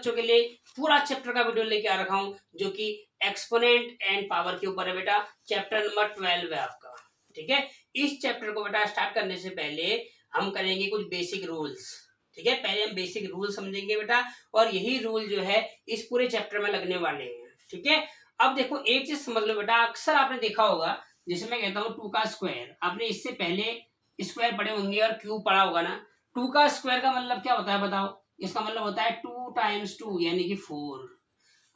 बच्चों के लिए पूरा चैप्टर का वीडियो लेके आ रखा हूं, जो कि एक्सपोनेंट एंड पावर के ऊपर है बेटा। चैप्टर नंबर 12 है आपका, ठीक है। इस चैप्टर को बेटा स्टार्ट करने से पहले हम करेंगे कुछ बेसिक रूल्स, ठीक है। पहले हम बेसिक रूल समझेंगे बेटा, और यही रूल जो है इस पूरे चैप्टर में लगने वाले हैं, ठीक है। अब देखो एक चीज समझ लो बेटा, अक्सर आपने देखा होगा, जैसे मैं कहता हूँ 2 का स्क्वायर, आपने इससे पहले स्क्वायर पढ़े होंगे और क्यूब पढ़ा होगा ना। 2 का स्क्वायर का मतलब क्या होता है बताओ? इसका मतलब होता है 2 टाइम्स 2 यानी कि 4।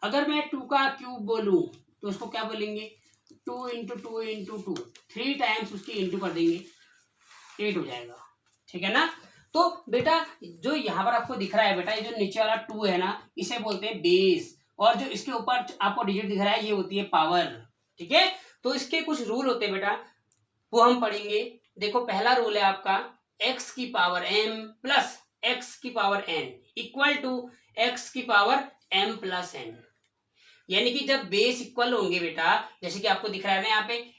अगर मैं 2 का क्यूब बोलूं तो उसको क्या बोलेंगे? 2 इंटू 2 इंटू 2, 3 टाइम्स उसकी इंटू कर देंगे, 8 हो जाएगा, ठीक है ना। तो बेटा जो यहाँ पर आपको दिख रहा है बेटा, ये जो नीचे वाला 2 है ना, इसे बोलते हैं बेस, और जो इसके ऊपर आपको डिजिट दिख रहा है ये होती है पावर, ठीक है। तो इसके कुछ रूल होते हैं बेटा, वो हम पढ़ेंगे। देखो पहला रूल है आपका, x की पावर m प्लस x की power n equal to x की पावर m प्लस n। यानी कि जब बेस इक्वल होंगे बेटा, जैसे कि आपको दिख रहा है ना,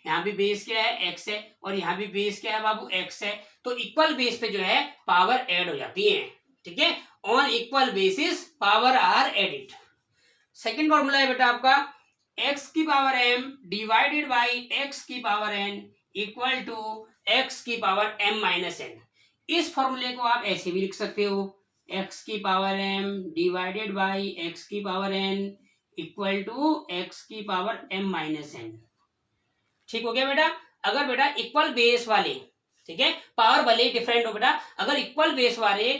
यहाँ भी बेस क्या है? x है, और यहाँ भी बेस क्या है बाबू? x है। तो इक्वल बेस पे जो है पावर ऐड हो जाती है, ठीक है। On equal basis power are added. Second formula है बेटा आपका, x की power m divided by x की power n equal to x की पावर m माइनस n। इस फॉर्मूले को आप ऐसे भी लिख सकते हो, x की power m divided by x की power n equal to x की पावर m माइनस n। ठीक हो गया बेटा। अगर बेटा इक्वल बेस वाले, ठीक है, पावर भले डिफरेंट हो बेटा, अगर इक्वल बेस वाले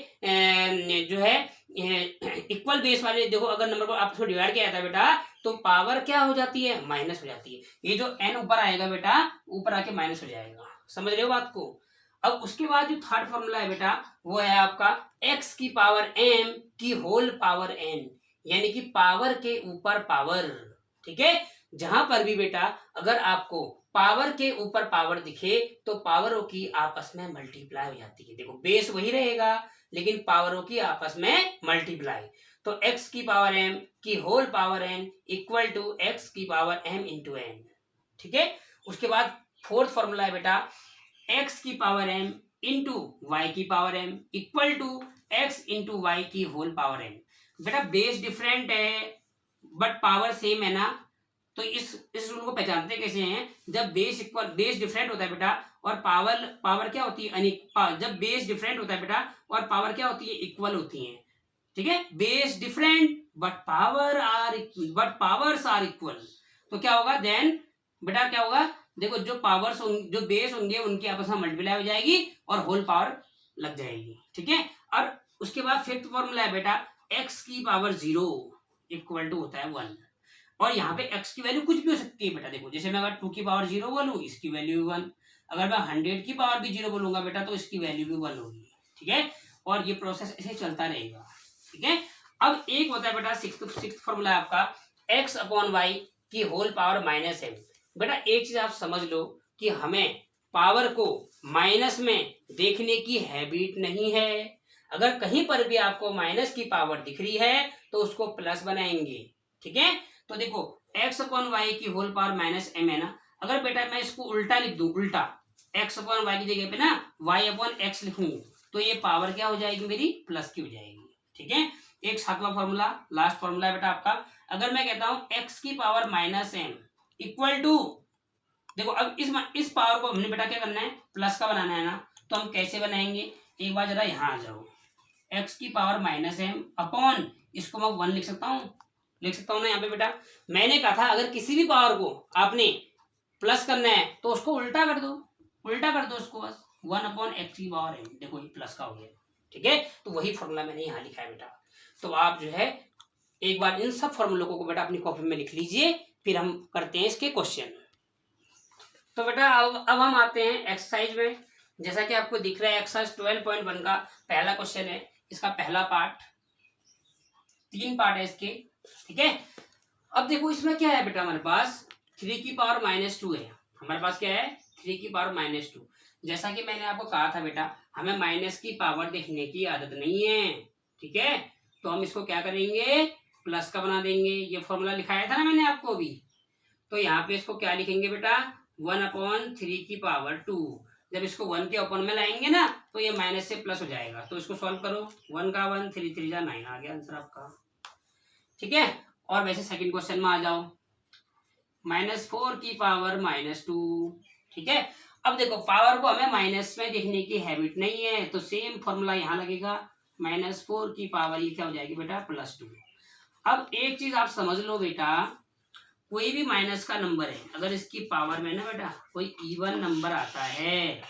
जो है इक्वल बेस वाले, देखो अगर नंबर को आप डिवाइड किया जाता है बेटा, तो पावर क्या हो जाती है? माइनस हो जाती है। ये जो n ऊपर आएगा बेटा, ऊपर आके माइनस हो जाएगा, समझ रहे हो बात को। अब उसके बाद जो थर्ड फॉर्मूला है बेटा, वो है आपका x की पावर m की होल पावर n, यानी कि पावर के ऊपर पावर, ठीक है। जहां पर भी बेटा अगर आपको पावर के ऊपर पावर दिखे तो पावरों की आपस में मल्टीप्लाई हो जाती है। देखो बेस वही रहेगा, लेकिन पावरों की आपस में मल्टीप्लाई। तो x की पावर m की whole power n equal to x की पावर m इंटू n, ठीक है। उसके बाद फोर्थ फॉर्मूला है बेटा, x की पावर m इंटू वाई की power m equal to x into y की होल पावर n। बेटा बेस डिफरेंट है बट पावर सेम है ना, तो इस रूल को पहचानते कैसे हैं? जब बेस डिफरेंट होता है बेटा, और पावर क्या होती है? जब बेस डिफरेंट होता है बेटा और पावर क्या होती है? इक्वल होती है, ठीक है। Base different but powers are equal, तो क्या होगा देन बेटा? क्या होगा? देखो जो बेस होंगे उनकी आपस में मल्टीप्लाई हो जाएगी और होल पावर लग जाएगी, ठीक है। और उसके बाद फिफ्थ फॉर्मूला है बेटा, x की पावर 0 इक्वल टू होता है 1, और यहाँ पे x की वैल्यू कुछ भी हो सकती है बेटा। देखो जैसे मैं अगर 2 की पावर 0 बोलूँ, इसकी वैल्यू भी 1, अगर मैं 100 की पावर भी 0 बोलूंगा बेटा, तो इसकी वैल्यू भी 1 होगी, ठीक है। और ये प्रोसेस ऐसे चलता रहेगा, ठीक है। अब एक होता है बेटा सिक्स्थ फॉर्मूला है आपका, x अपॉन वाई की होल पावर माइनस m। बेटा एक चीज आप समझ लो कि हमें पावर को माइनस में देखने की हैबिट नहीं है। अगर कहीं पर भी आपको माइनस की पावर दिख रही है तो उसको प्लस बनाएंगे, ठीक है। तो देखो x अपॉन वाई की होल पावर माइनस m है ना, अगर बेटा मैं इसको उल्टा लिख दूं, उल्टा x अपॉन वाई की जगह पे ना y अपॉन x लिखूं, तो ये पावर क्या हो जाएगी? मेरी प्लस की हो जाएगी, ठीक है। एक सातवां फॉर्मूला, लास्ट फॉर्मूला है बेटा आपका, अगर मैं कहता हूं x की power minus m equal to, देखो अब इस पावर को हमने बेटा क्या करना है? प्लस का बनाना है ना, तो हम कैसे बनाएंगे? एक बार जरा यहाँ आ जाओ, x की पावर माइनस m अपॉन, इसको मैं 1 लिख सकता हूँ ना यहाँ पे बेटा। मैंने कहा था अगर किसी भी पावर को आपने प्लस करना है तो उसको उल्टा कर दो उसको, बस 1 अपॉन x की पावर m। देखो ये प्लस का हो गया, ठीक है। तो वही फॉर्मूला मैंने यहाँ लिखा है बेटा। तो आप जो है एक बार इन सब फॉर्मूलों को बेटा अपनी कॉपी में लिख लीजिए, फिर हम करते हैं इसके क्वेश्चन। तो बेटा अब हम आते हैं एक्सरसाइज में। जैसा कि आपको दिख रहा है एक्सरसाइज 12.1 का पहला क्वेश्चन है। इसका पहला पार्ट, 3 पार्ट है इसके, ठीक है। अब देखो इसमें क्या है बेटा, हमारे पास 3 की पावर माइनस 2 है। हमारे पास क्या है? 3 की पावर माइनस 2। जैसा कि मैंने आपको कहा था बेटा, हमें माइनस की पावर देखने की आदत नहीं है, ठीक है। तो हम इसको क्या करेंगे? प्लस का बना देंगे। ये फॉर्मूला लिखाया था ना मैंने आपको अभी, तो यहाँ पे इसको क्या लिखेंगे बेटा? 1 अपॉन 3 की पावर 2। जब इसको 1 के अपॉन में लाएंगे ना, तो ये माइनस से प्लस हो जाएगा। तो इसको सॉल्व करो, 1 का 1, 3 3 जा 9 आ गया आंसर आपका। ठीक है। और वैसे सेकंड क्वेश्चन में आ जाओ, -4 की पावर -2, ठीक है। अब देखो पावर को हमें माइनस में देखने की हैबिट नहीं है, तो सेम फॉर्मूला यहाँ लगेगा, -4 की पावर ये क्या हो जाएगी बेटा +2। अब एक चीज आप समझ लो बेटा, कोई भी माइनस का नंबर है अगर इसकी पावर में ना बेटा कोई इवन नंबर आता है,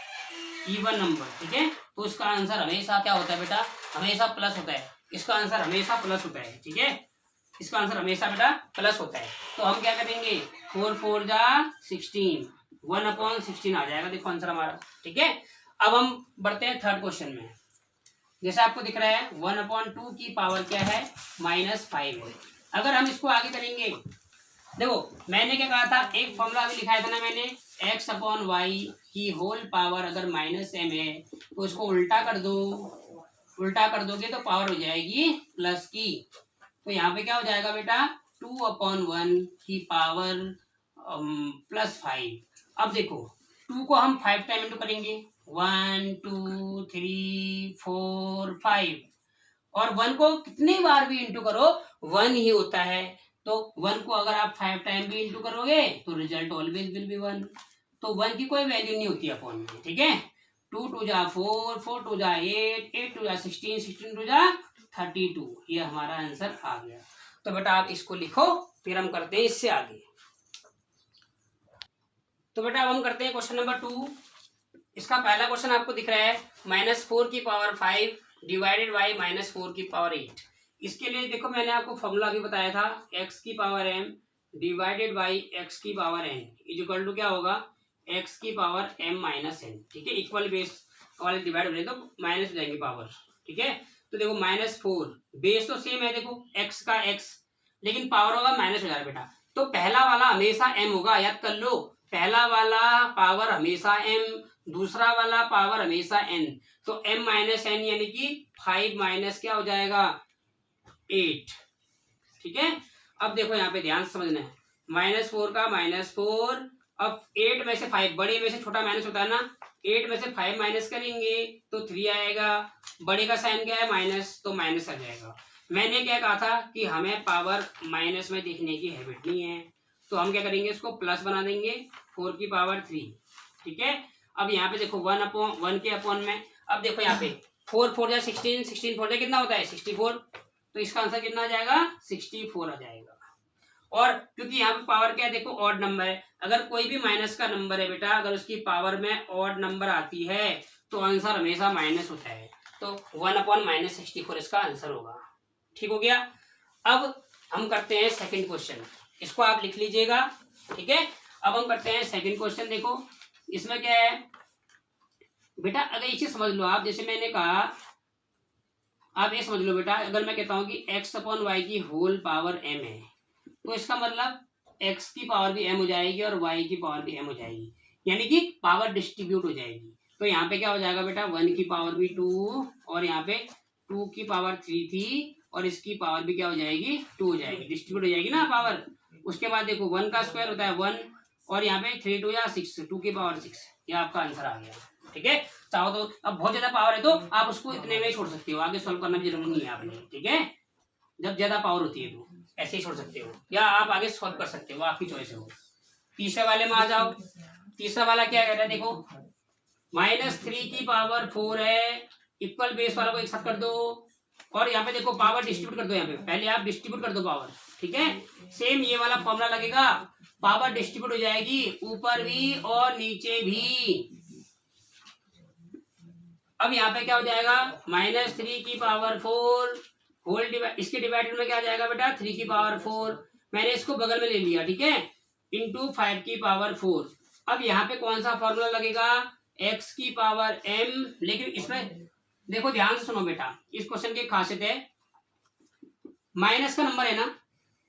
इवन नंबर, ठीक है, तो उसका आंसर हमेशा क्या होता है बेटा, हमेशा प्लस होता है। इसका आंसर हमेशा प्लस होता है, ठीक है, इसका आंसर हमेशा बेटा प्लस होता है। तो हम क्या करेंगे, 4 4 जा 16, 1/16 आ जाएगा, देखो आंसर हमारा, ठीक है। अब हम बढ़ते हैं थर्ड क्वेश्चन में। जैसे आपको दिख रहा है 1/2 की पावर क्या है, -5 है। अगर हम इसको आगे करेंगे, देखो मैंने क्या कहा था, एक फॉर्मूला अभी लिखाया था ना मैंने, x/y की होल पावर अगर -m है तो उसको उल्टा कर दो, उल्टा कर दोगे तो पावर हो जाएगी प्लस की। तो यहाँ पे क्या हो जाएगा बेटा, 2/1 की पावर +5। अब देखो 2 को हम 5 टाइम इंटू करेंगे, 1 2 3 4 5, और 1 को कितनी बार भी इंटू करो 1 ही होता है। तो 1 को अगर आप 5 टाइम भी इंटू करोगे तो रिजल्ट ऑलवेज विल बी 1। तो 1 की कोई वैल्यू नहीं होती अपॉन में, ठीक है। 2 2 जा 4, 4 2 जा 8, 8 2 जा 16, 16 2 जा 32, ये हमारा आंसर आ गया। तो बेटा आप इसको लिखो, फिर हम करते हैं इससे आगे। तो बेटा अब हम करते हैं क्वेश्चन नंबर 2। इसका पहला क्वेश्चन आपको दिख रहा है, -4 की पावर 5 डिवाइडेड बाई -4 की पावर 8। इसके लिए देखो मैंने आपको फॉर्मूला भी बताया था, x की power m divided by x की पावर n इक्वल टू क्या होगा, x की पावर m माइनस n, ठीक है। इक्वल बेस वाले डिवाइड हो रहे तो माइनस हो जाएंगे पावर, ठीक है। तो देखो -4 बेस तो सेम है, देखो x का x, लेकिन पावर होगा माइनस हो जाएगा बेटा। तो पहला वाला हमेशा m होगा, याद कर लो, पहला वाला पावर हमेशा m, दूसरा वाला पावर हमेशा n। तो m माइनस n यानी कि 5 माइनस क्या हो जाएगा 8, ठीक है। अब देखो यहाँ पे ध्यान से समझना है, -4 का -4, अब 8 में से 5, बड़े में से छोटा माइनस होता है ना, 8 में से 5 माइनस करेंगे तो 3 आएगा, बड़े का साइन क्या है माइनस, तो माइनस आ जाएगा। मैंने क्या कहा था कि हमें पावर माइनस में देखने की हैबिट नहीं है, तो हम क्या करेंगे, इसको प्लस बना देंगे, 4 की पावर 3, ठीक है। अब यहाँ पे देखो 1/1 के अपॉन में, अब देखो यहाँ पे 4 4 जा 16, 16 4 जा कितना होता है 64, तो इसका आंसर कितना आ जाएगा 64 आ जाएगा। और क्योंकि यहाँ पे पावर क्या है, देखो ऑड नंबर है, अगर कोई भी माइनस का नंबर है बेटा, अगर उसकी पावर में ऑड नंबर आती है तो आंसर हमेशा माइनस होता है, तो 1/-64 इसका आंसर होगा, ठीक हो गया। अब हम करते हैं सेकंड क्वेश्चन, इसको आप लिख लीजिएगा, ठीक है। अब हम करते हैं सेकंड क्वेश्चन। देखो इसमें क्या है बेटा, अगर इसे समझ लो आप, जैसे मैंने कहा, आप ये समझ लो बेटा, अगर मैं कहता हूं कि x/y की होल पावर m है, तो इसका मतलब x की पावर भी m हो जाएगी और y की पावर भी m हो जाएगी, यानी कि पावर डिस्ट्रीब्यूट हो जाएगी। तो यहाँ पे क्या हो जाएगा बेटा, 1 की पावर भी 2, और यहाँ पे 2 की पावर 3 थी, और इसकी पावर भी क्या हो जाएगी 2 हो जाएगी, डिस्ट्रीब्यूट हो जाएगी ना पावर। उसके बाद देखो 1 का स्क्वायर होता है 1, और यहाँ पे 3 2 या 6, 2 की पावर 6, ये आपका आंसर आ गया, ठीक है। चाहो तो अब बहुत ज्यादा पावर है तो आप उसको इतने में छोड़ सकते हो, आगे सॉल्व करना भी जरूरी नहीं है आपने, ठीक है। जब ज्यादा पावर होती है तो ऐसे ही छोड़ सकते हो, या आप आगे सॉल्व कर सकते हो, आपकी चॉइस हो। तीसरे वाले में आ जाओ। तीसरा वाला क्या कह रहा है, देखो -3 की पावर 4 है, इक्वल बेस वाला को एक साथ कर दो, और यहाँ पे देखो पावर डिस्ट्रीब्यूट कर दो, यहाँ पे पहले आप डिस्ट्रीब्यूट कर दो पावर, ठीक है। सेम ये वाला फॉर्मूला लगेगा, पावर डिस्ट्रीब्यूट हो जाएगी, ऊपर भी और नीचे भी। अब यहाँ पे क्या हो जाएगा, -3 की पावर 4 होल डिवाइड, इसके डिवाइडेड में क्या आ जाएगा बेटा 3 की पावर 4, मैंने इसको बगल में ले लिया, ठीक है, इंटू 5 की पावर 4। अब यहाँ पे कौन सा फॉर्मूला लगेगा, x की पावर m, लेकिन इसमें देखो ध्यान से सुनो बेटा, इस क्वेश्चन की खासियत है, माइनस का नंबर है ना,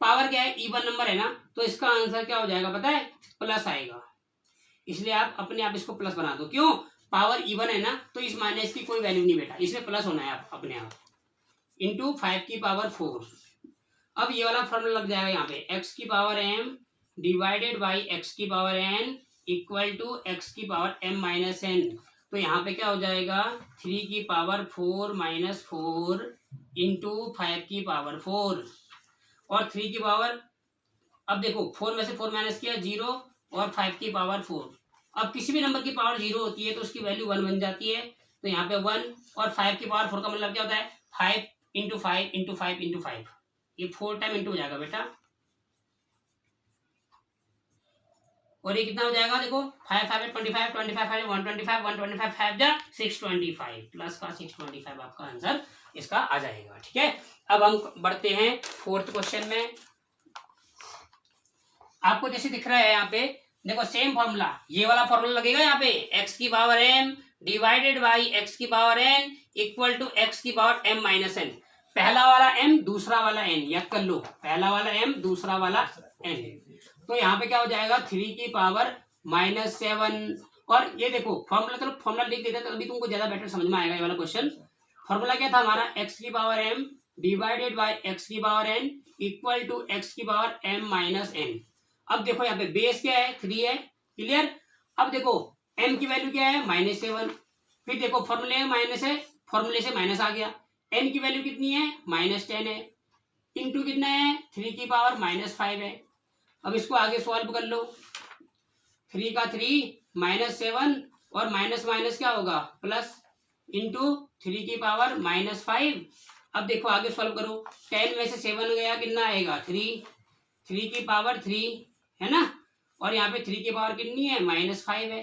पावर क्या है इवन नंबर है ना, तो इसका आंसर क्या हो जाएगा पता है, प्लस आएगा। इसलिए आप अपने आप इसको प्लस बना दो, क्यों, पावर इवन है ना, तो इस माइनस की कोई वैल्यू नहीं बेटा, इसमें प्लस होना है आप अपने आप, इंटू 5 की पावर 4। अब ये वाला फॉर्मूला लग जाएगा यहाँ पे, x की power m divided by x की power n equal to x की पावर m माइनस n। तो यहाँ पे क्या हो जाएगा 3 की पावर 4 माइनस 4 इंटू 5 की पावर 4, और 3 की पावर, अब देखो 4 में से 4 माइनस किया 0 और 5 की पावर 4। अब किसी भी नंबर की पावर 0 होती है तो उसकी वैल्यू 1 बन जाती है, तो यहाँ पे 1 और 5 की पावर 4 का मतलब क्या होता है 5 इंटू 5 इंटू 5 इंटू 5, ये 4 टाइम इंटू हो जाएगा बेटा। और ये कितना हो जाएगा देखो 5 5 25 25 5 125 125 5 जा 625 प्लस का 625 आपका आंसर इसका आ जाएगा। ठीक है, अब हम बढ़ते हैं 4th क्वेश्चन में। आपको जैसे दिख रहा है यहाँ पे देखो सेम फॉर्मूला, ये वाला फॉर्मूला लगेगा यहाँ पे x की power m divided by x की power n equal to x की पावर m माइनस n। पहला वाला m दूसरा वाला n, याद कर लो, पहला वाला m दूसरा वाला n। तो यहाँ पे क्या हो जाएगा 3 की पावर -7, और ये देखो फॉर्मूला, चलो फॉर्मूला लिख देते तो अभी तुमको ज्यादा बेटर समझ में आएगा ये वाला क्वेश्चन। फॉर्मूला क्या था हमारा x की power m divided by x की power n equal to x की पावर m माइनस n। अब देखो यहाँ पे बेस क्या है 3 है, क्लियर। अब देखो m की वैल्यू क्या है -7, फिर देखो फॉर्मूले माइनस है, फॉर्मूले से माइनस आ गया, n की वैल्यू कितनी है -10 है, इंटू कितना है 3 की पावर -5 है। अब इसको आगे सॉल्व कर लो, 3 का 3 -7 और माइनस माइनस क्या होगा प्लस, इंटू 3 की पावर -5। अब देखो आगे सॉल्व करो, 10 में से 7 गया कितना आएगा 3, 3 की पावर 3 है ना, और यहाँ पे 3 की पावर कितनी है -5 है।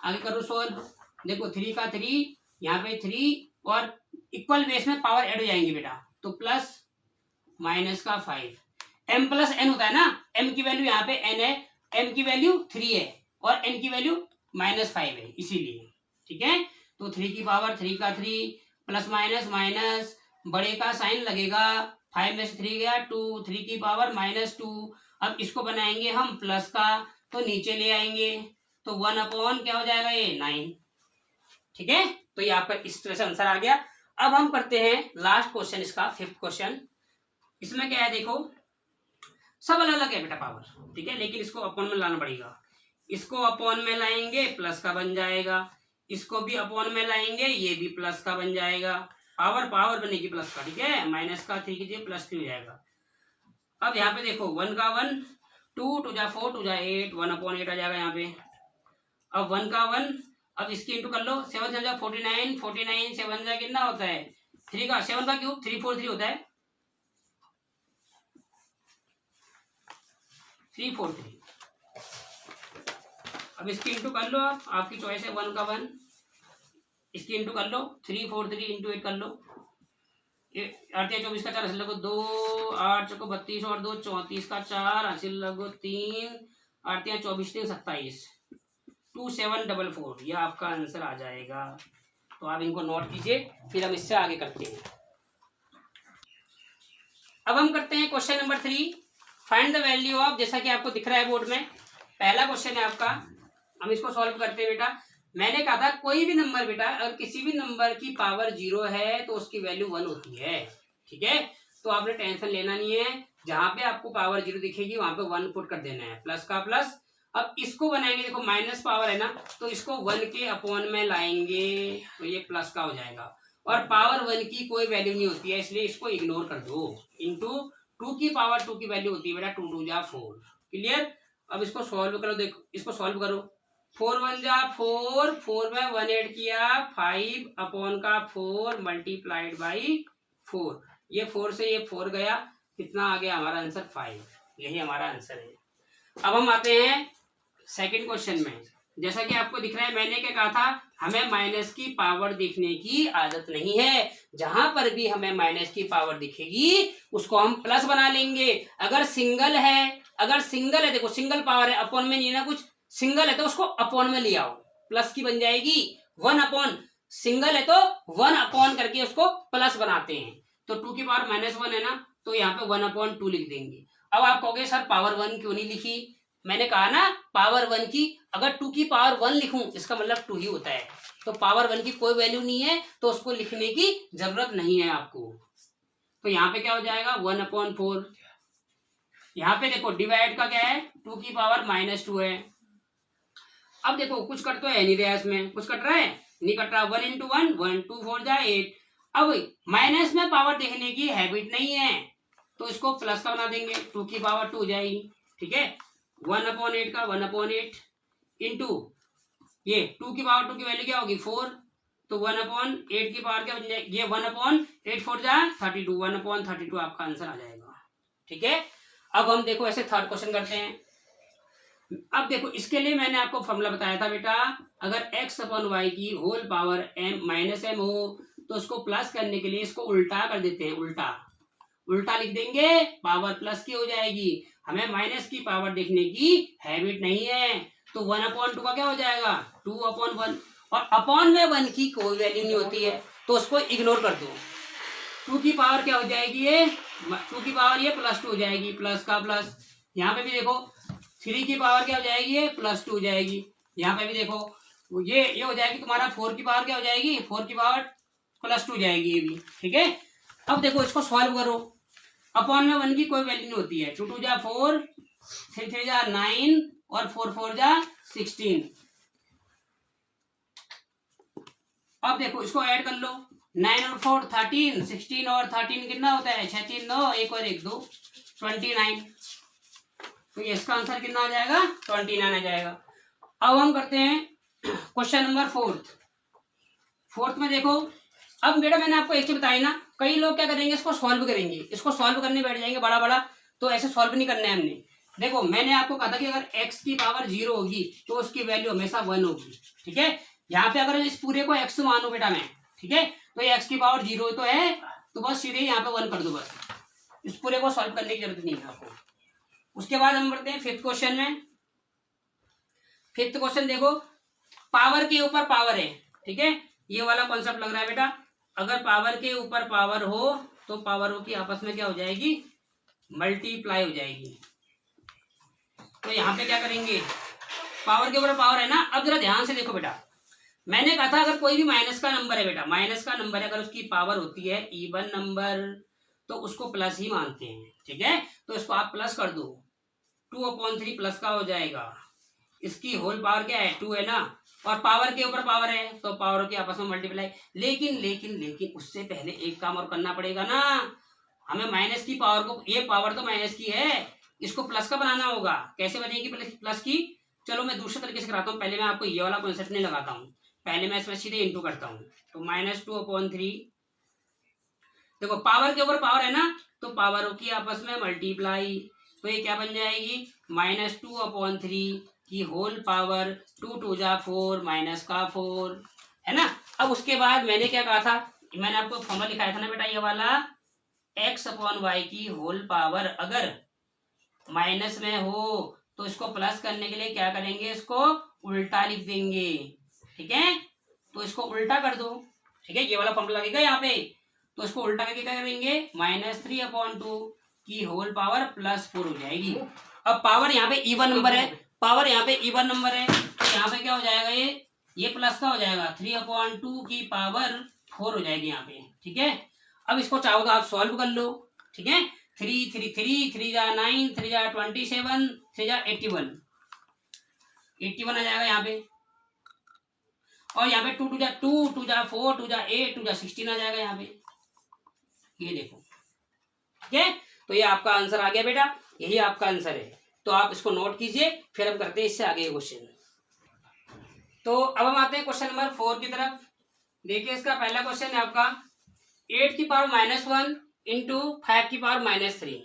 आगे करो सॉल्व, देखो 3 का 3 यहाँ पे 3 और इक्वल बेस में पावर ऐड हो जाएंगे बेटा, तो प्लस माइनस का 5, m प्लस n होता है ना, m की वैल्यू यहाँ पे n है, m की वैल्यू 3 है और n की वैल्यू -5 है इसीलिए। ठीक है, तो 3 की पावर 3 का 3 प्लस माइनस माइनस, बड़े का साइन लगेगा, 5 में से 3 गया 2, 3 की पावर -2। अब इसको बनाएंगे हम प्लस का, तो नीचे ले आएंगे, तो 1 अपॉन क्या हो जाएगा ये 9। ठीक है, तो ये आपका इस तरह से आंसर आ गया। अब हम करते हैं लास्ट क्वेश्चन इसका 5th क्वेश्चन। इसमें क्या है देखो, सब अलग अलग है बेटा पावर, ठीक है, लेकिन इसको अपॉन में लाना पड़ेगा। इसको अपॉन में लाएंगे प्लस का बन जाएगा, इसको भी अपॉन में लाएंगे ये भी प्लस का बन जाएगा, पावर पावर बनेगी प्लस का। ठीक है, माइनस का 3 कीजिए प्लस 3 हो जाएगा। अब यहाँ पे देखो 1 का 1, 2 2 जा 4 2 जा 8, 1 अपॉन 8 आ जाएगा यहाँ पे। अब 1 का 1, अब इसकी इंटू कर लो, 7 7 जा 49, 49 7 जा कितना होता है 3 का 7 का क्यूब 343 होता है, 343। अब इसकी इंटू कर लो, आपकी चॉइस है 1 का 1, इसकी इंटू कर लो 343 इंटू 8 कर लो, 8 24 का 4 हासिल लगो 2, 8 चौको 32 और 2 34 का 4 हासिल लगो 3, 8 24 3 27, 2744, यह आपका आंसर आ जाएगा। तो आप इनको नोट कीजिए, फिर हम इससे आगे करते हैं। अब हम करते हैं question number 3, find the value of, जैसा कि आपको दिख रहा है बोर्ड में, पहला क्वेश्चन है आपका, हम इसको सॉल्व करते हैं बेटा। मैंने कहा था कोई भी नंबर बेटा अगर किसी भी नंबर की पावर 0 है तो उसकी वैल्यू 1 होती है। ठीक है, तो आपने टेंशन लेना नहीं है, जहां पे आपको पावर 0 दिखेगी वहां पे 1 पुट कर देना है, प्लस का प्लस। अब इसको बनाएंगे, देखो माइनस पावर है ना, तो इसको 1 के अपॉन में लाएंगे तो ये प्लस का हो जाएगा, और पावर 1 की कोई वैल्यू नहीं होती है इसलिए इसको इग्नोर कर दो। इंटू 2 की पावर 2 की वैल्यू होती है बेटा 2 2 जा 4, क्लियर। अब इसको सॉल्व करो, देखो इसको सॉल्व करो, 4 1 जा 4, 4 में 1 ऐड किया, 5 अपॉन का 4 मल्टीप्लाइड बाई 4, ये 4 से ये 4 गया, कितना आ गया हमारा आंसर 5, यही हमारा आंसर है। अब हम आते हैं सेकंड क्वेश्चन में। जैसा कि आपको दिख रहा है, मैंने क्या कहा था, हमें माइनस की पावर देखने की आदत नहीं है, जहां पर भी हमें माइनस की पावर दिखेगी उसको हम प्लस बना लेंगे। अगर सिंगल है, देखो सिंगल पावर है, अपॉन में नहीं है ना कुछ, सिंगल है तो उसको अपॉन में ले आओ, प्लस की बन जाएगी 1 अपॉन, सिंगल है तो 1 अपॉन करके उसको प्लस बनाते हैं, तो 2 की पावर -1 है ना, तो यहाँ पे 1/2 लिख देंगे। अब आप कहोगे सर पावर 1 क्यों नहीं लिखी, मैंने कहा ना पावर 1 की, अगर 2 की पावर 1 लिखूं इसका मतलब 2 ही होता है, तो पावर 1 की कोई वैल्यू नहीं है तो उसको लिखने की जरूरत नहीं है आपको। तो यहाँ पे क्या हो जाएगा 1/4। यहाँ पे देखो डिवाइड का क्या है 2 की पावर -2 है। अब देखो कुछ कट तो है नहीं रहा, इसमें कुछ कट रहा है नहीं कट रहा, 1 × 1 1 2 4 जा 8। अब माइनस में पावर देखने की हैबिट नहीं है तो इसको प्लस का बना देंगे, 2 की पावर 2 हो जाएगी, ठीक है। 1/8 का 1/8 इंटू ये 2 की पावर 2 की वैल्यू क्या होगी 4, तो 1/8 की पावर क्या बन जाएगी, ये 1/8 4 जा 32, 1/32 आपका आंसर आ जाएगा, ठीक है। अब हम देखो ऐसे थर्ड क्वेश्चन करते हैं। अब देखो इसके लिए मैंने आपको फॉर्मूला बताया था बेटा, अगर x/y की होल पावर -m हो तो उसको प्लस करने के लिए इसको उल्टा कर देते हैं, उल्टा लिख देंगे, पावर प्लस की हो जाएगी। हमें माइनस की पावर देखने की हैबिट नहीं है, तो 1/2 का क्या हो जाएगा 2/1, और अपॉन में 1 की कोई वैल्यू नहीं होती है, तो उसको इग्नोर कर दो। 2 की पावर क्या हो जाएगी, ये 2 की पावर ये +2 हो जाएगी, प्लस का प्लस। यहाँ पे भी देखो 3 की पावर क्या हो जाएगी, ये +2 हो जाएगी। यहाँ पे भी देखो ये हो जाएगी तुम्हारा 4 की पावर क्या हो जाएगी, 4 की पावर +2 हो जाएगी, ये भी ठीक है। अब देखो इसको सॉल्व करो, अपॉन में 1 की कोई वैल्यू नहीं होती है, 2 2 जा 4, 3 3 जा 9 और 4 4 जा 16। अब देखो इसको ऐड कर लो, 9 और 4 13, 16 और 13 कितना होता है 6 3 9, 1 और 1 2, 29। तो इसका आंसर कितना आ जाएगा 29 आ जाएगा। अब हम करते हैं क्वेश्चन नंबर फोर्थ में देखो। अब बेटा मैंने आपको एक चीज बताई ना, कई लोग क्या करेंगे इसको सॉल्व करेंगे, इसको सॉल्व करने बैठ जाएंगे बड़ा, तो ऐसे सॉल्व नहीं करना है हमने। देखो मैंने आपको कहा था कि अगर x की पावर 0 होगी तो उसकी वैल्यू हमेशा 1 होगी, ठीक है। यहाँ पे अगर इस पूरे को x मानो बेटा मैं, ठीक है, तो ये x की पावर 0 तो है, तो बस सीधे यहाँ पे 1 कर दो, बस इस पूरे को सॉल्व करने की जरूरत नहीं है आपको। उसके बाद हम बढ़ते हैं फिफ्थ क्वेश्चन में। फिफ्थ क्वेश्चन देखो, पावर के ऊपर पावर है, ठीक है, ये वाला कॉन्सेप्ट लग रहा है बेटा। अगर पावर के ऊपर पावर हो तो पावरों की आपस में क्या हो जाएगी, मल्टीप्लाई हो जाएगी। तो यहाँ पे क्या करेंगे, पावर के ऊपर पावर है ना। अब जरा ध्यान से देखो बेटा, मैंने कहा था अगर कोई भी माइनस का नंबर है बेटा, माइनस का नंबर है, अगर उसकी पावर होती है इवन नंबर तो उसको प्लस ही मानते हैं, ठीक है। तो इसको आप प्लस कर दो, 2/3 प्लस का हो जाएगा। इसकी होल पावर क्या है 2 है ना, और पावर के ऊपर पावर है तो पावर की आपस में मल्टीप्लाई। लेकिन उससे पहले एक काम और करना पड़ेगा ना, हमें माइनस की पावर को, ये पावर तो माइनस की है, इसको प्लस का बनाना होगा। कैसे बनेगी प्लस की, चलो मैं दूसरे तरीके से कराता हूँ। पहले मैं आपको ये वाला कॉन्सेप्ट नहीं लगाता हूँ, पहले मैं इसमें सीधे इंटू करता हूँ। तो -2/3, देखो पावर के ऊपर पावर है ना, तो पावरों की आपस में मल्टीप्लाई। तो ये क्या बन जाएगी -2/3 की होल पावर, 2 2 जा 4 माइनस का 4, है ना। अब उसके बाद मैंने क्या कहा था, मैंने आपको फॉर्मूला लिखाया था ना बेटा, ये वाला x/y की होल पावर अगर माइनस में हो तो इसको प्लस करने के लिए क्या करेंगे, इसको उल्टा लिख देंगे, ठीक है। तो इसको उल्टा कर दो, ठीक है, ये वाला फॉर्मूला लगेगा यहाँ पे। तो इसको उल्टा करके क्या करेंगे, -3/2 की होल पावर +4 हो जाएगी। अब पावर यहाँ पे इवन नंबर है, पावर यहाँ पे इवन नंबर है, तो यहाँ पे क्या हो जाएगा, ये प्लस का हो जाएगा, 3/2 की पावर 4 हो जाएगी यहाँ पे, ठीक है। अब इसको चाहो तो आप सॉल्व कर लो, ठीक है। 3 3 3 3 जा 9, 3 जा 27, 3 जा 81 आ जाएगा यहाँ पे। और यहाँ पे 2 2 जा 2, 2 जा 4, 2 जा 8, 2 जा 16 आ जाएगा यहाँ पे, ये देखो, ठीक है। तो ये आपका आंसर आ गया बेटा, यही आपका आंसर है। तो आप इसको नोट कीजिए, फिर हम करते हैं इससे आगे क्वेश्चन। तो अब हम आते हैं क्वेश्चन नंबर 4 की तरफ। देखिए इसका पहला क्वेश्चन है आपका 8 की पावर -1 इंटू 5 की पावर -3।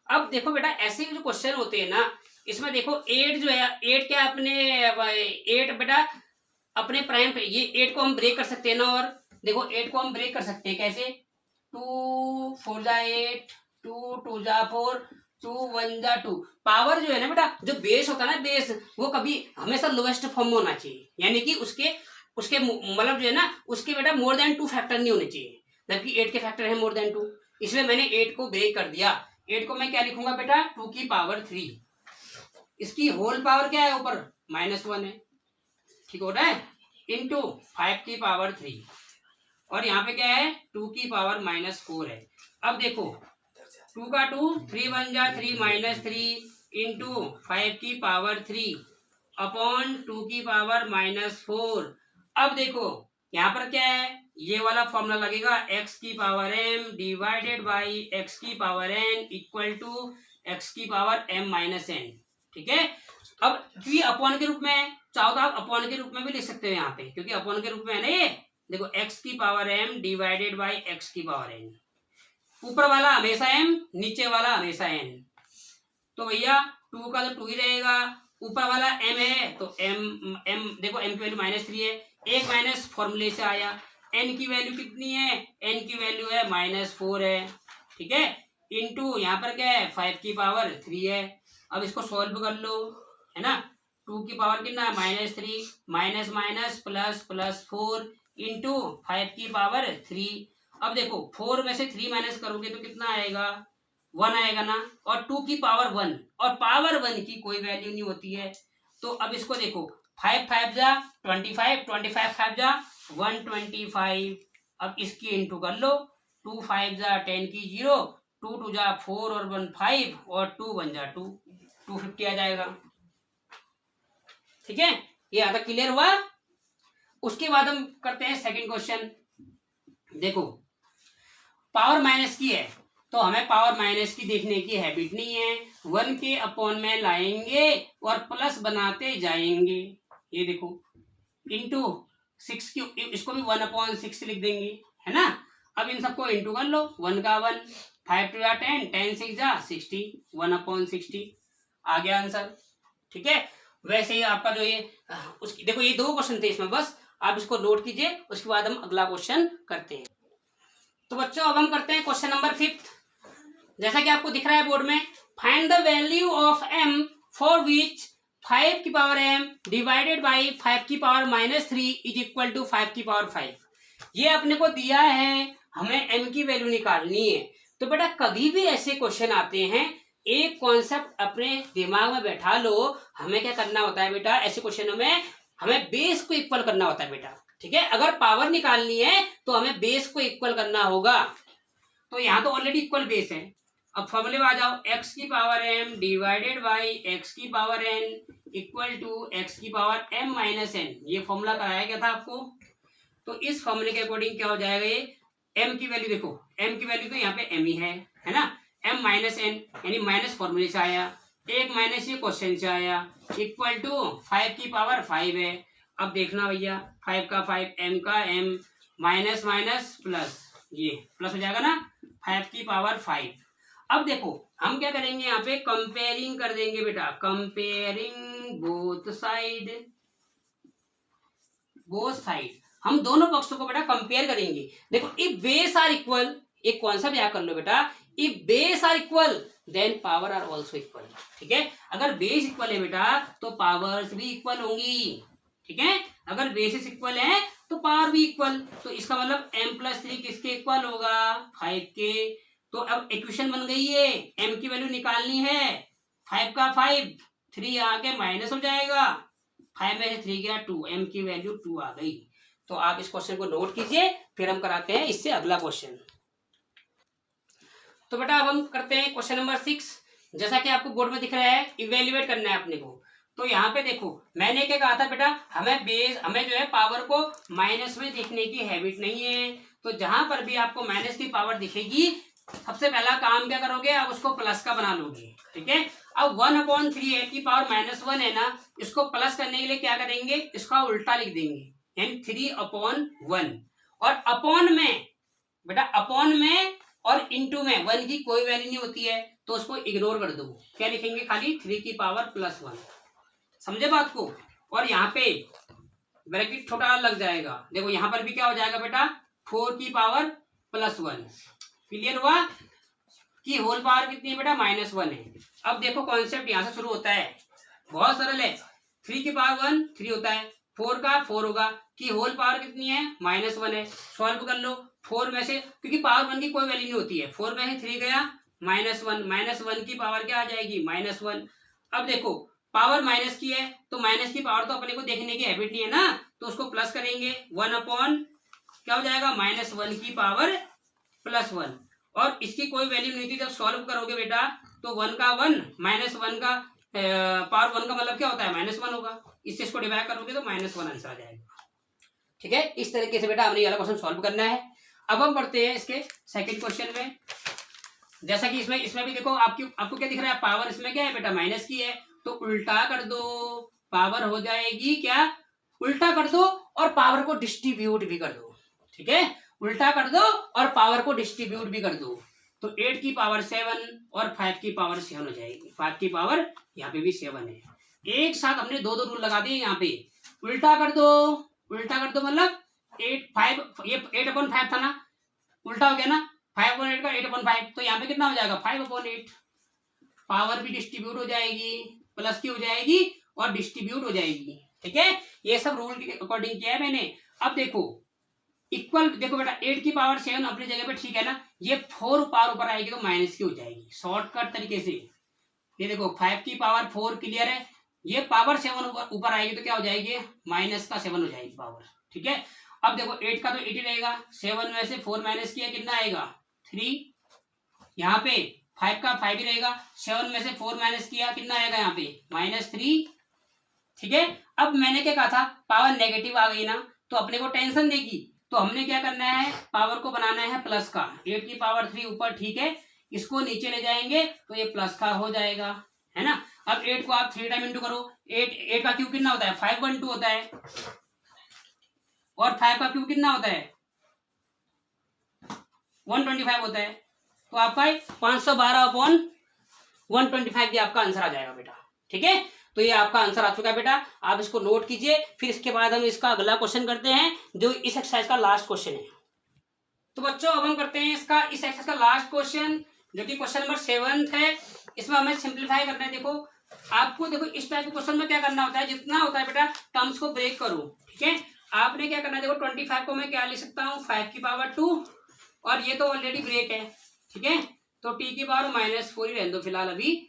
अब देखो बेटा ऐसे जो क्वेश्चन होते हैं ना, इसमें देखो 8 जो है, 8 क्या अपने 8 बेटा अपने प्राइम पे, ये 8 को हम ब्रेक कर सकते हैं ना। और देखो 8 को हम ब्रेक कर सकते हैं कैसे, 2 4 जा 8, 2 2 जा 4, 2 1 जा 2। पावर जो है ना बेटा, जो बेस होता है ना, बेस वो कभी हमेशा लोएस्ट फॉर्म में होना चाहिए, यानी कि उसके मतलब जो है ना, उसके बेटा मोर देन 2 फैक्टर नहीं होने चाहिए, जबकि 8 के फैक्टर है मोर देन 2। इसलिए मैंने 8 को ब्रेक कर दिया। 8 को मैं क्या लिखूंगा बेटा, 2 की पावर 3। इसकी होल पावर क्या है, ऊपर -1 है, ठीक हो रहा है, इंटू 5 की पावर 3, और यहाँ पे क्या है 2 की पावर -4 है। अब देखो 2 का 2, 3 1 जा 3 -3 इंटू 5 की पावर 3 अपॉन 2 की पावर -4। अब देखो यहाँ पर क्या है, ये वाला फॉर्मूला लगेगा x की power m divided by x की power n equal to x की पावर m माइनस n। ठीक है, अब ये अपॉन के रूप में है, चाहो तो आप अपॉन के रूप में भी लिख सकते हो यहाँ पे, क्योंकि अपॉन के रूप में है ना ये। देखो x की power m divided by x की पावर n, ऊपर वाला हमेशा m, नीचे वाला हमेशा n। तो भैया 2 का तो 2 ही रहेगा, ऊपर वाला m है तो m देखो m की वैल्यू -3 है, एक माइनस फॉर्मूले से आया। n की वैल्यू कितनी है, n की वैल्यू है -4 है। ठीक है, इनटू यहाँ पर क्या है 5 की पावर 3 है। अब इसको सॉल्व कर लो, है ना। 2 की पावर कितना है -3, minus minus plus plus 4 into 5 की पावर 3। अब देखो 4 में से 3 माइनस करोगे तो कितना आएगा, 1 आएगा ना, और 2 की पावर 1, और पावर 1 की कोई वैल्यू नहीं होती है। तो अब इसको देखो 5 5 जा 25, 25 5 जा 125। अब इसकी इंटू कर लो, 2 5 जा 10 की 0, 2 2 जा 4 और 1 5, और 2 1 जा 2, 250 आ जाएगा। ठीक है, ये आधा क्लियर हुआ। उसके बाद हम करते हैं सेकंड क्वेश्चन। देखो पावर माइनस की है, तो हमें पावर माइनस की देखने की हैबिट नहीं है, 1 के अपॉन में लाएंगे और प्लस बनाते जाएंगे। ये देखो इंटू 6 की, इसको भी 1/6 लिख देंगे, है ना। अब इन सबको इंटू कर लो, 1 का 1, 5 2 जा 10, 10 6 जा 60, 1/60 आ गया आंसर। ठीक है, वैसे ही आपका जो ये उसकी देखो, ये 2 क्वेश्चन थे इसमें, बस आप इसको नोट कीजिए, उसके बाद हम अगला क्वेश्चन करते हैं। तो बच्चों अब हम करते हैं क्वेश्चन नंबर 5। जैसा कि आपको दिख रहा है बोर्ड में, find the value of m for which 5 की पावर m डिवाइडेड बाई 5 की पावर -3 इज इक्वल टू 5 की पावर 5। ये अपने को दिया है, हमें m की वैल्यू निकालनी है। तो बेटा कभी भी ऐसे क्वेश्चन आते हैं, एक कॉन्सेप्ट अपने दिमाग में बैठा लो, हमें क्या करना होता है बेटा, ऐसे क्वेश्चनों में हमें बेस को इक्वल करना होता है बेटा। ठीक है, अगर पावर निकालनी है तो हमें बेस को इक्वल करना होगा। तो यहाँ तो ऑलरेडी इक्वल बेस है। अब फॉर्मूले में आ जाओ, x की power m divided by x की power n equal to x की पावर m माइनस n। ये फॉर्मूला कराया गया था आपको। तो इस फॉर्मूले के अकॉर्डिंग क्या हो जाएगा, ये m की वैल्यू देखो, m की वैल्यू तो यहाँ पे m ही है ना, m माइनस n यानी माइनस फॉर्मूले से आया, एक माइनस ये क्वेश्चन से आया, इक्वल टू 5 की पावर 5 है। अब देखना भैया 5 का 5, m का m, माइनस माइनस प्लस, ये प्लस हो जाएगा ना, 5 की पावर 5। अब देखो हम क्या करेंगे, यहाँ पे कंपेयरिंग कर देंगे बेटा, कंपेयरिंग बोथ साइड, हम दोनों पक्षों को बेटा कंपेयर करेंगे। देखो इफ बेस आर इक्वल, एक कॉन्सेप्ट याद कर लो बेटा, if base are equal then power are also equal. ठीक है, अगर बेस इक्वल है बेटा तो पावर्स भी इक्वल होंगी। ठीक है, अगर बेसिस इक्वल है तो पावर भी इक्वल। तो इसका मतलब m+3 किसके इक्वल होगा, 5 के। तो अब इक्वेशन बन गई है, m की वैल्यू निकालनी है, 5 का 5, 3 आके माइनस हो जाएगा, 5 में से 3 गया 2, m की वैल्यू 2 आ गई। तो आप इस क्वेश्चन को नोट कीजिए, फिर हम कराते हैं इससे अगला क्वेश्चन। तो बेटा अब हम करते हैं क्वेश्चन नंबर 6। जैसा कि आपको बोर्ड में दिख रहा है, इवेल्युएट करना है अपने को। तो यहाँ पे देखो मैंने क्या कहा था बेटा, हमें जो है पावर को माइनस में देखने की हैबिट नहीं है। तो जहां पर भी आपको माइनस की पावर दिखेगी, सबसे पहला काम क्या करोगे, आप उसको प्लस का बना लोगे। ठीक है, अब 1/3 है की पावर -1 है ना, इसको प्लस करने के लिए क्या करेंगे, इसका उल्टा लिख देंगे, यानी 3/1। और अपॉन में बेटा, अपॉन में और इंटू में 1 की कोई वैल्यू नहीं होती है, तो उसको इग्नोर कर दो। क्या लिखेंगे, खाली 3 की पावर +1। समझे बात को। और यहाँ पे ब्रैकेट छोटा लग जाएगा, देखो यहाँ पर भी क्या हो जाएगा बेटा, 4 की पावर +1। क्लियर हुआ कि होल पावर कितनी है बेटा, -1 है। अब देखो कॉन्सेप्ट यहाँ से शुरू होता है, बहुत सरल है। 3 की पावर 1 3 होता है, 4 का 4 होगा, कि होल पावर कितनी है, -1 है। सॉल्व कर लो, 4 में से, क्योंकि पावर 1 की कोई वैल्यू नहीं होती है, 4 में से 3 गया -1, -1 की पावर क्या आ जाएगी, -1। अब देखो पावर माइनस की है, तो माइनस की पावर तो अपने को देखने की हैबिट नहीं है ना, तो उसको प्लस करेंगे, 1 क्या हो जाएगा, -1 की पावर +1। और इसकी कोई वैल्यू नहीं थी, जब सॉल्व करोगे बेटा तो 1 का 1, -1 का पावर 1 का मतलब क्या होता है, -1 होगा। इससे इसको डिवाइड करोगे तो -1 आंसर आ जाएगा। ठीक है, इस तरीके से बेटा हमने ये वाला क्वेश्चन सॉल्व करना है। अब हम बढ़ते हैं इसके सेकंड क्वेश्चन में। जैसा कि इसमें भी देखो आपको क्या दिख रहा है, पावर इसमें क्या है बेटा, माइनस की है, तो उल्टा कर दो, पावर हो जाएगी क्या, उल्टा कर दो और पावर को डिस्ट्रीब्यूट भी कर दो। ठीक है, उल्टा कर दो और पावर को डिस्ट्रीब्यूट भी कर दो, तो 8 की पावर 7 और 5 की पावर 7 हो जाएगी। 5 की पावर यहाँ पे भी 7 है। एक साथ हमने दो रूल लगा दिए यहाँ पे। उल्टा कर दो, उल्टा कर दो मतलब 8 ये 8/5 था ना, उल्टा हो गया ना, 5/8 का 8/5, तो यहाँ पे कितना हो जाएगा 5/8। पावर भी डिस्ट्रीब्यूट हो जाएगी, प्लस की हो जाएगी और डिस्ट्रीब्यूट हो जाएगी। ठीक है, ये सब रूल के अकॉर्डिंग किया है मैंने। अब देखो इक्वल, देखो बेटा 8 की पावर 7 अपनी जगह पे ठीक है ना, ये 4 पावर ऊपर आएगी तो माइनस की हो जाएगी शॉर्टकट तरीके से। ये देखो 5 की पावर 4 क्लियर है, ये पावर 7 ऊपर आएगी तो क्या हो जाएगी, माइनस का 7 हो जाएगी पावर। ठीक है, अब देखो 8 का तो 8 ही रहेगा, 7 में से 4 माइनस किया कितना आएगा 3, यहाँ पे 5 का 5 ही रहेगा, 7 में से 4 माइनस किया कितना आएगा यहाँ पे -3। ठीक है, अब मैंने क्या कहा था, पावर नेगेटिव आ गई ना तो अपने को टेंशन देगी, तो हमने क्या करना है, पावर को बनाना है प्लस का। 8 की पावर 3 ऊपर ठीक है, इसको नीचे ले जाएंगे तो ये प्लस का हो जाएगा, है ना। अब 8 को आप 3 टाइम इंटू करो, 8 का क्यूब कितना होता है 512 होता है, और 5 का क्यूब कितना होता है 125 होता है, तो आपका 512/125 भी आपका आंसर आ जाएगा बेटा। ठीक है, तो ये आपका आंसर आ चुका है बेटा, आप इसको नोट कीजिए। फिर इसके बाद हम इसका अगला क्वेश्चन करते हैं जो इस एक्सरसाइज का लास्ट क्वेश्चन है। तो बच्चों अब हम करते हैं इस एक्सरसाइज का लास्ट क्वेश्चन जो कि क्वेश्चन नंबर 7 है। इसमें हमें सिंप्लीफाई करना है। देखो आपको, देखो इस टाइप के क्वेश्चन में क्या करना होता है, जितना होता है बेटा टर्म्स को ब्रेक करो। ठीक है, आपने क्या करना है, देखो 25 को मैं क्या लिख सकता हूँ 5 की पावर 2, और ये तो ऑलरेडी ब्रेक है। ठीक है, तो t की पावर -4 ही रहने दो फिलहाल अभी।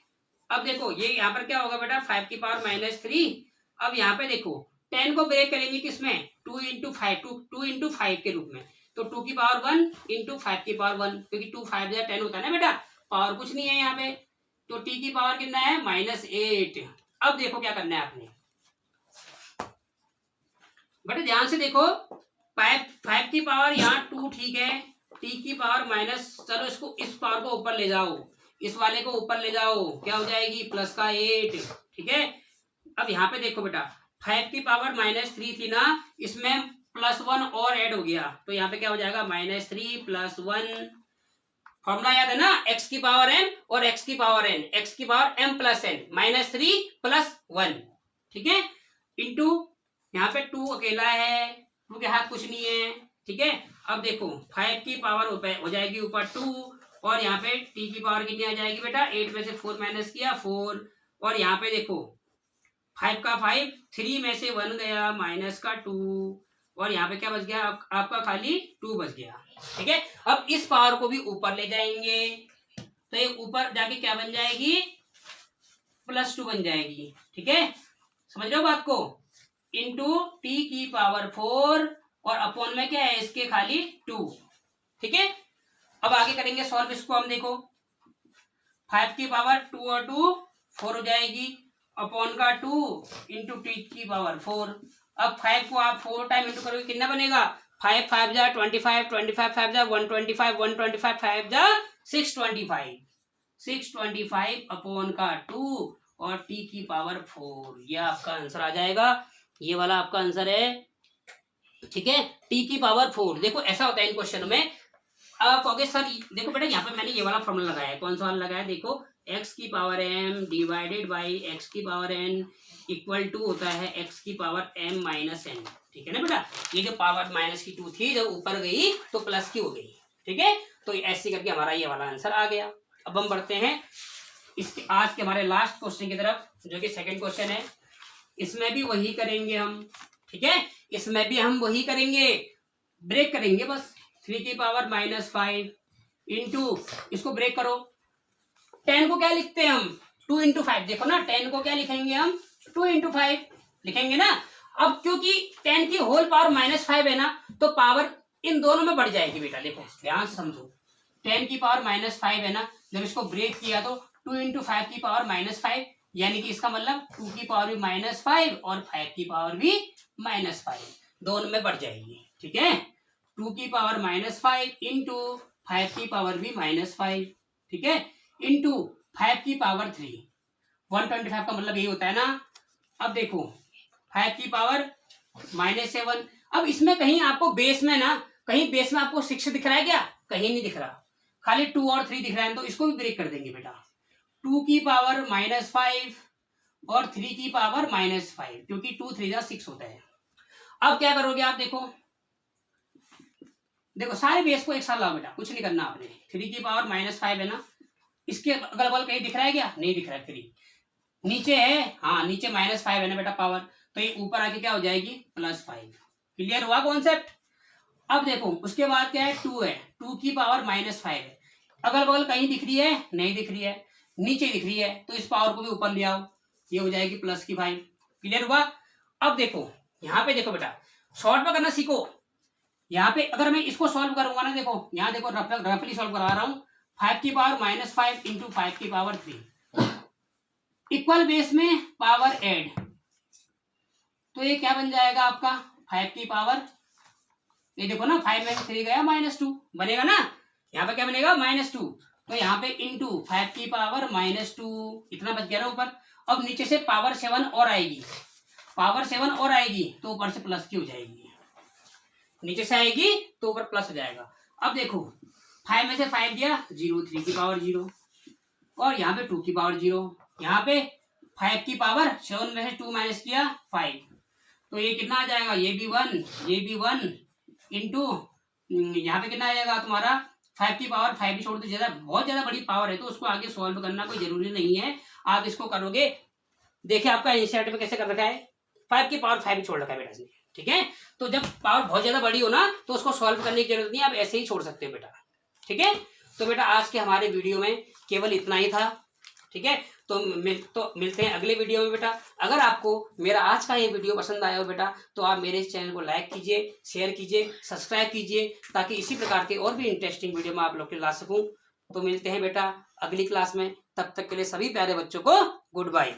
अब देखो ये यहाँ पर क्या होगा बेटा 5 की पावर -3। अब यहाँ पे देखो 10 को ब्रेक करेंगे किसमें 2 × 5 के रूप में, तो 2 की पावर 1 × 5 की पावर 1, क्योंकि 2 5 10 होता है ना बेटा, पावर कुछ नहीं है यहाँ पे, तो t की पावर कितना है -8। अब देखो क्या करना है आपने बेटा, ध्यान से देखो 5 की पावर यहाँ 2 ठीक है, t की पावर माइनस, चलो इसको इस पावर को ऊपर ले जाओ, इस वाले को ऊपर ले जाओ, क्या हो जाएगी +8। ठीक है, अब यहाँ पे देखो बेटा 5 की पावर -3 थी ना, इसमें +1 और ऐड हो गया, तो यहाँ पे क्या हो जाएगा -3 + 1। फॉर्मूला याद है ना, x की पावर m और x की पावर n, x की पावर m + n, -3 + 1। ठीक है, इंटू यहाँ पे 2 अकेला है, 2 के हाथ कुछ नहीं है। ठीक है, अब देखो 5 की पावर हो जाएगी ऊपर 2, और यहाँ पे t की पावर कितनी आ जाएगी बेटा, 8 में से 4 माइनस किया 4, और यहाँ पे देखो 5 का 5, 3 में से 1 गया माइनस का 2, और यहाँ पे क्या बच गया आपका खाली 2 बच गया। ठीक है, अब इस पावर को भी ऊपर ले जाएंगे, तो ये ऊपर जाके क्या बन जाएगी +2 बन जाएगी। ठीक है, समझ रहे हो बात को, इंटू t की पावर 4, और अपॉन में क्या है इसके खाली 2। ठीक है, अब आगे करेंगे सॉल्व इसको हम। देखो 5 की पावर 2 और 2 4 हो जाएगी, अपॉन का 2 इंटू t की पावर 4। अब 5 को आप 4 टाइम इंटू करोगे कितना बनेगा, 5 5 जा 25, 25 5 जा 125, 125 5 जा 625, 625 अपॉन का 2 और t की पावर 4, ये आपका आंसर आ जाएगा। ये वाला आपका आंसर है। ठीक है, t की पावर 4। देखो ऐसा होता है इन क्वेश्चन में, आप कहोगे सर देखो बेटा यहाँ पे मैंने ये वाला फॉर्मूला लगाया है, कौन सा वाला लगाया है, देखो x की power m divided by x की पावर n इक्वल टू होता है x की पावर m माइनस n। ठीक है ना बेटा, ये जो पावर -2 थी जब ऊपर गई तो प्लस की हो गई। ठीक है, तो ऐसे करके हमारा ये वाला आंसर आ गया। अब हम बढ़ते हैं इसके आज के हमारे लास्ट क्वेश्चन की तरफ, जो कि सेकंड क्वेश्चन है। इसमें भी वही करेंगे हम। ठीक है, इसमें भी हम वही करेंगे, ब्रेक करेंगे बस। 3 की पावर -5 इंटू, इसको ब्रेक करो, 10 को क्या लिखते हैं हम 2 × 5। देखो ना 10 को क्या लिखेंगे हम 2 × 5 लिखेंगे ना। अब क्योंकि 10 की होल पावर -5 है ना, तो पावर इन दोनों में बढ़ जाएगी बेटा। देखो ध्यान से समझो, 10 की पावर -5 है ना, जब इसको ब्रेक किया तो 2 × 5 की पावर -5, यानी कि इसका मतलब 2 की पावर भी -5 और 5 की पावर भी -5। दोनों में बढ़ जाएगी, ठीक है। 2 की पावर -5 इंटू 5 की पावर भी -5, ठीक है, इंटू 5 की पावर 3, 125 का मतलब यही होता है ना। अब देखो 5 की पावर -7, अब इसमें कहीं आपको बेस में ना, कहीं बेस में आपको 6 दिख रहा है क्या? कहीं नहीं दिख रहा, खाली 2 और 3 दिख रहा है, तो इसको भी ब्रेक कर देंगे बेटा। 2 की पावर -5 और 3 की पावर -5, क्योंकि 2 3 6 होता है। अब क्या करोगे आप, देखो सारे बेस को एक साथ लाओ बेटा, कुछ नहीं करना आपने। 3 की पावर -5 है ना, इसके अगल बगल कहीं दिख रहा है क्या? नहीं दिख रहा है। 3 नीचे है, हाँ नीचे -5 है ना बेटा पावर, तो ये ऊपर आके क्या हो जाएगी +5। क्लियर हुआ कॉन्सेप्ट? अब देखो उसके बाद क्या है, 2 है, 2 की पावर -5 है, अगल बगल कहीं दिख रही है? नहीं दिख रही है, नीचे दिख रही है, तो इस पावर को भी ऊपर ले आओ, ये हो जाएगी +5। क्लियर हुआ? अब देखो यहाँ पे देखो बेटा, शॉर्ट में करना सीखो। यहाँ पे अगर मैं इसको सॉल्व करूंगा ना, देखो यहाँ देखो रफली सॉल्व करा रहा हूँ। 5 की पावर -5 इंटू 5 की पावर 3 इक्वल बेस में पावर ऐड, तो ये क्या बन जाएगा आपका 5 की पावर, ये देखो ना 5 में 3 गया -2 बनेगा ना, यहाँ पे क्या बनेगा -2, तो यहाँ पे इंटू 5 की पावर -2 इतना बच गया ना ऊपर। अब नीचे से पावर 7 और आएगी, पावर 7 और आएगी तो ऊपर से प्लस की हो जाएगी, नीचे से आएगी तो ऊपर प्लस हो जाएगा। अब देखो 5 में से 5 दिया 0, 3 की पावर 0 और यहाँ पे 2 की पावर 0, यहाँ पे 5 की पावर 7 में से 2 माइनस किया 5, तो ये कितना आ जाएगा, ये भी 1, ये भी 1 इंटू यहाँ पे कितना आ जाएगा तुम्हारा 5 की पावर 5 भी छोड़ दो, ज्यादा बहुत ज्यादा बड़ी पावर है तो उसको आगे सॉल्व करना कोई जरूरी नहीं है, आप इसको करोगे। देखिए आपका एनसीईआरटी में कैसे कर रखा है, 5 की पावर 5 भी छोड़ रखा है बेटा इसने, ठीक है। तो जब पावर बहुत ज्यादा बड़ी हो ना तो उसको सॉल्व करने की जरूरत नहीं, आप ऐसे ही छोड़ सकते हो बेटा, ठीक है। तो बेटा आज के हमारे वीडियो में केवल इतना ही था, ठीक है। तो मिलते हैं अगले वीडियो में बेटा। अगर आपको मेरा आज का ये वीडियो पसंद आया हो बेटा, तो आप मेरे इस चैनल को लाइक कीजिए, शेयर कीजिए, सब्सक्राइब कीजिए, ताकि इसी प्रकार के और भी इंटरेस्टिंग वीडियो मैं आप लोग के ला सकूं। तो मिलते हैं बेटा अगली क्लास में, तब तक के लिए सभी प्यारे बच्चों को गुड बाय।